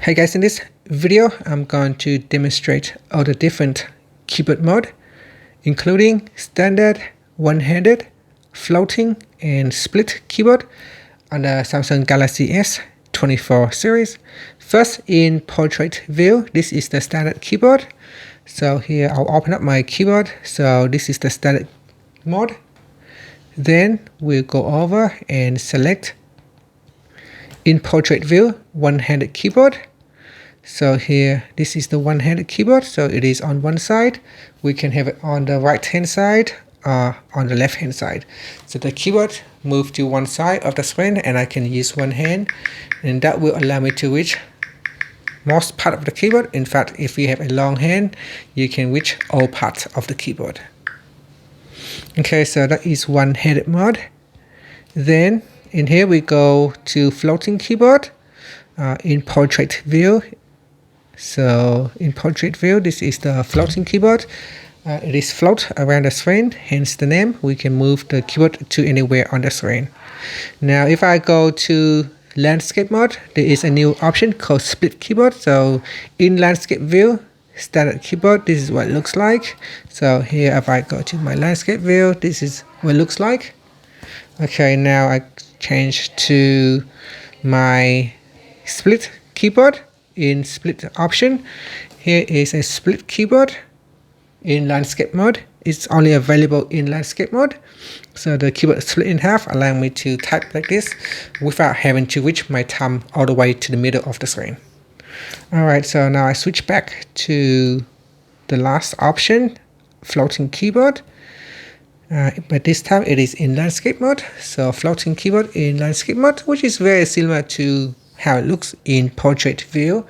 Hey guys, in this video I'm going to demonstrate all the different keyboard mode, including standard, one-handed, floating and split keyboard on the Samsung Galaxy S24 series. First, in portrait view, this is the standard keyboard. So here I'll open up my keyboard. So this is the standard mode. Then we'll go over and select in portrait view, one-handed keyboard. So here, this is the one-handed keyboard. So it is on one side. We can have it on the right-hand side or on the left-hand side. So the keyboard move to one side of the screen and I can use one hand, and that will allow me to reach most part of the keyboard. In fact, if you have a long hand, you can reach all parts of the keyboard. Okay, so that is one-handed mode. Then in here we go to floating keyboard in portrait view. So in portrait view, this is the floating keyboard. It is float around the screen, hence the name. We can move the keyboard to anywhere on the screen. Now if I go to landscape mode, there is a new option called split keyboard. So in landscape view, standard keyboard, this is what it looks like. So here if I go to my landscape view, this is what it looks like. Okay, now I change to my split keyboard. In split option, here is a split keyboard in landscape mode. It's only available in landscape mode. So the keyboard is split in half, allowing me to type like this without having to reach my thumb all the way to the middle of the screen. Alright, so now I switch back to the last option, floating keyboard. But this time it is in landscape mode. So floating keyboard in landscape mode, which is very similar to how it looks in portrait view.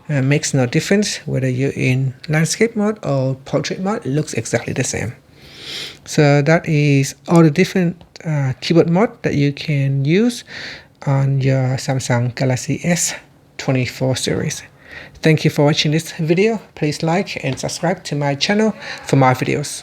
Makes no difference whether you're in landscape mode or portrait mode, it looks exactly the same. So that is all the different keyboard mode that you can use on your Samsung Galaxy S24 series. Thank you for watching this video. Please like and subscribe to my channel for more videos.